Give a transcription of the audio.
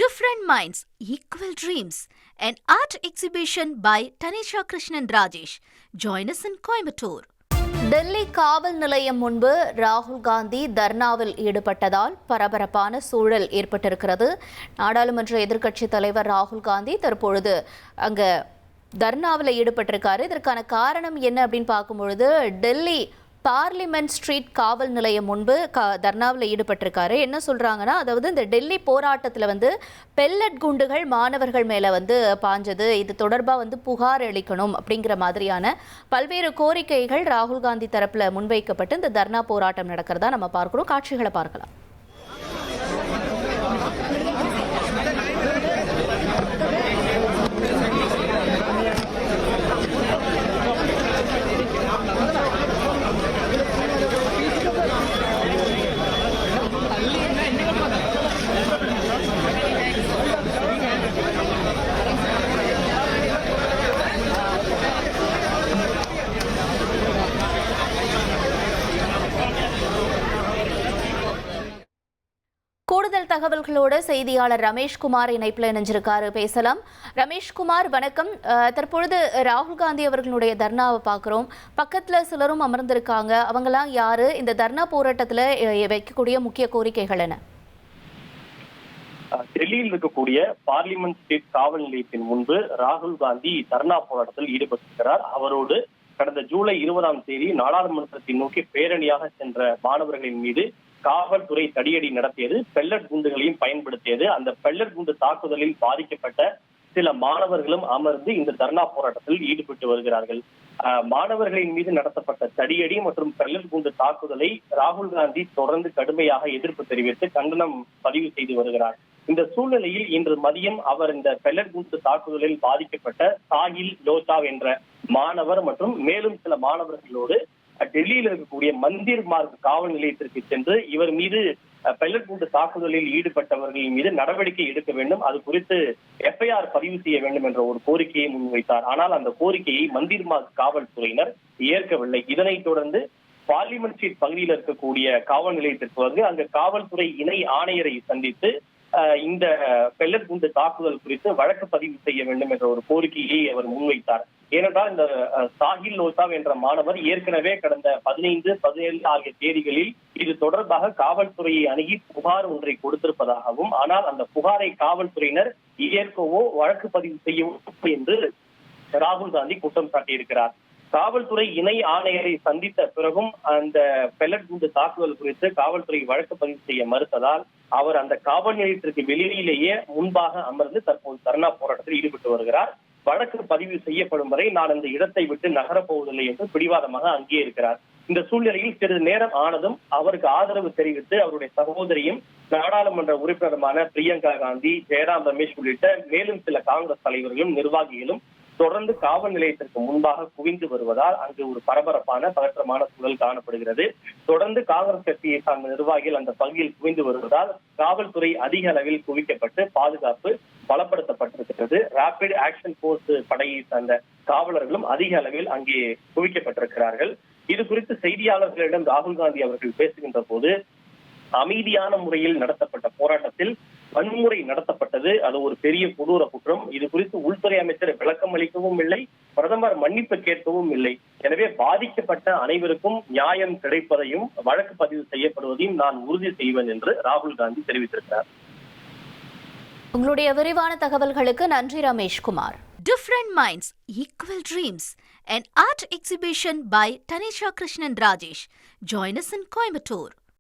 Different Minds, Equal Dreams, an art exhibition by Tanisha Krishnan Rajesh. Join us in Coimbatore. Delhi காவல் நிலையம் முன்பு ராகுல் காந்தி தர்ணாவில் ஈடுபட்டதால் பரபரப்பான சூழல் ஏற்பட்டிருக்கிறது. நாடாளுமன்ற எதிர்க்கட்சித் தலைவர் ராகுல் காந்தி தற்பொழுது அங்க தர்ணாவில் ஈடுபட்டிருக்காரு. இதற்கான காரணம் என்ன அப்படின்னு பார்க்கும்பொழுது டெல்லி பார்லிமெண்ட் ஸ்ட்ரீட் காவல் நிலையம் முன்பு தர்ணாவில் ஈடுபட்டிருக்காரு. என்ன சொல்றாங்கன்னா, அதாவது இந்த டெல்லி போராட்டத்தில் பெல்லட் குண்டுகள் மாணவர்கள் மேலே பாஞ்சது, இது தொடர்பாக புகார் அளிக்கணும் அப்படிங்கிற மாதிரியான பல்வேறு கோரிக்கைகள் ராகுல் காந்தி தரப்பில் முன்வைக்கப்பட்டு இந்த தர்ணா போராட்டம் நடக்கிறதா நம்ம பார்க்கிறோம். காட்சிகளை பார்க்கலாம். கூடுதல் தகவல்களோடு செய்தியாளர் ரமேஷ்குமார் இணைப்பில் இணைஞ்சிருக்காரு. பேசலாம். ரமேஷ்குமார், வணக்கம். தற்பொழுது ராகுல் காந்தி அவர்களுடைய தர்ணாவை பார்க்குறோம். பக்கத்தில் சிலரும் அமர்ந்திருக்காங்க. அவங்கெல்லாம் யாரு? இந்த தர்ணா போராட்டத்தில் வைக்கக்கூடிய முக்கிய கோரிக்கைகள் என்ன? டெல்லியில் இருக்கக்கூடிய பார்லிமெண்ட் ஸ்ட்ரீட் காவல் நிலையத்தின் முன்பு ராகுல் காந்தி தர்ணா போராட்டத்தில் ஈடுபட்டிருக்கிறார். அவரோடு கடந்த ஜூலை 20ஆம் தேதி நாடாளுமன்றத்தை நோக்கி பேரணியாக சென்ற மாணவர்களின் மீது காவல்துறை தடியடி நடத்தியது, பெல்லட் குண்டுகளையும் பயன்படுத்தியது. அந்த பெல்லட் குண்டு தாக்குதலில் பாதிக்கப்பட்ட சில மாணவர்களும் அமர்ந்து இந்த தர்ணா போராட்டத்தில் ஈடுபட்டு வருகிறார்கள். மாணவர்களின் மீது நடத்தப்பட்ட தடியடி மற்றும் பெல்லட் குண்டு தாக்குதலை ராகுல் காந்தி தொடர்ந்து கடுமையாக எதிர்ப்பு தெரிவித்து கண்டனம் பதிவு செய்து வருகிறார். இந்த சூழ்நிலையில் இன்று மதியம் அவர் இந்த பெல்லட் குண்டு தாக்குதலில் பாதிக்கப்பட்ட சாஹில் லோதா என்ற மாணவர் மற்றும் மேலும் சில மாணவர்களோடு டெல்லியில் இருக்கக்கூடிய மந்திர் மார்க் காவல் நிலையத்திற்கு சென்று இவர் மீது பெல்லட் குண்டு தாக்குதலில் ஈடுபட்டவர்களின் மீது நடவடிக்கை எடுக்க வேண்டும், அது குறித்து எஃப்ஐஆர் பதிவு செய்ய வேண்டும் என்ற ஒரு கோரிக்கையை முன்வைத்தார். ஆனால் அந்த கோரிக்கையை மந்திர் மார்க் காவல்துறையினர் ஏற்கவில்லை. இதனைத் தொடர்ந்து பார்லிமெண்ட் ஸ்ட்ரீட் பகுதியில் இருக்கக்கூடிய காவல் நிலையத்திற்கு வந்து அங்கு காவல்துறை இணை ஆணையரை சந்தித்து இந்த பெல்லட் குண்டு தாக்குதல் குறித்து வழக்கு பதிவு செய்ய வேண்டும் என்ற ஒரு கோரிக்கையை அவர் முன்வைத்தார். ஏனென்றால் இந்த சாஹில் லோதா என்ற மாணவர் ஏற்கனவே கடந்த 15, 17 ஆகிய தேதிகளில் இது தொடர்பாக காவல்துறையை அணுகி புகார் ஒன்றை கொடுத்திருப்பதாகவும், ஆனால் அந்த புகாரை காவல்துறையினர் ஏற்கவோ வழக்கு பதிவு செய்யவோ என்று ராகுல் காந்தி குற்றம் சாட்டியிருக்கிறார். காவல்துறை இணை ஆணையரை சந்தித்த பிறகும் அந்த பெல்லட் குண்டு தாக்குதல் குறித்து காவல்துறை வழக்கு பதிவு செய்ய மறுத்ததால் அவர் அந்த காவல் நிலையத்திற்கு வெளியிலேயே முன்பாக அமர்ந்து தற்போது தர்ணா போராட்டத்தில் ஈடுபட்டு வருகிறார். வழக்கு பதிவு செய்யப்படும் வரை நான் அந்த இடத்தை விட்டு நகரப்போவதில்லை என்று பிடிவாதமாக அங்கே இருக்கிறார். இந்த சூழ்நிலையில் சிறிது நேரம் ஆனதும் அவருக்கு ஆதரவு தெரிவித்து அவருடைய சகோதரியும் நாடாளுமன்ற உறுப்பினருமான பிரியங்கா காந்தி, ஜெயராம் ரமேஷ் உள்ளிட்ட மேலும் சில காங்கிரஸ் தலைவர்களும் நிர்வாகிகளும் தொடர்ந்து காவல் நிலையத்திற்கு முன்பாக குவிந்து வருவதால் அங்கு ஒரு பரபரப்பான பதற்றமான சூழல் காணப்படுகிறது. தொடர்ந்து காங்கிரஸ் கட்சியை சார்ந்த நிர்வாகிகள் அந்த பகுதியில் குவிந்து வருவதால் காவல்துறை அதிக அளவில் குவிக்கப்பட்டு பாதுகாப்பு பலப்படுத்தப்பட்டிருக்கிறது. ராபிட் ஆக்ஷன் போர்ஸ் படையை சார்ந்த காவலர்களும் அதிக அளவில் அங்கே குவிக்கப்பட்டிருக்கிறார்கள். இது குறித்து செய்தியாளர்களிடம் ராகுல் காந்தி அவர்கள் பேசுகின்ற போது, அமைதியான முறையில் நடத்தப்பட்ட போராட்டத்தில் வன்முறை நடத்தப்பட்டது, அது ஒரு பெரிய கொடூர குற்றம். இது குறித்து உள்துறை அமைச்சர் விளக்கம் அளிக்கவும் இல்லை, பிரதமர் மன்னிப்பு கேட்கவும் இல்லை. எனவே பாதிக்கப்பட்ட அனைவருக்கும் நியாயம் கிடைப்பதையும் வழக்கு பதிவு செய்யப்படுவதையும் நான் உறுதி செய்வேன் என்று ராகுல் காந்தி தெரிவித்திருக்கிறார். உங்களுடைய விரிவான தகவல்களுக்கு நன்றி Rameshkumar. Different Minds, Equal Dreams, an art exhibition by Tanisha Krishnan Rajesh. Join us in Coimbatore.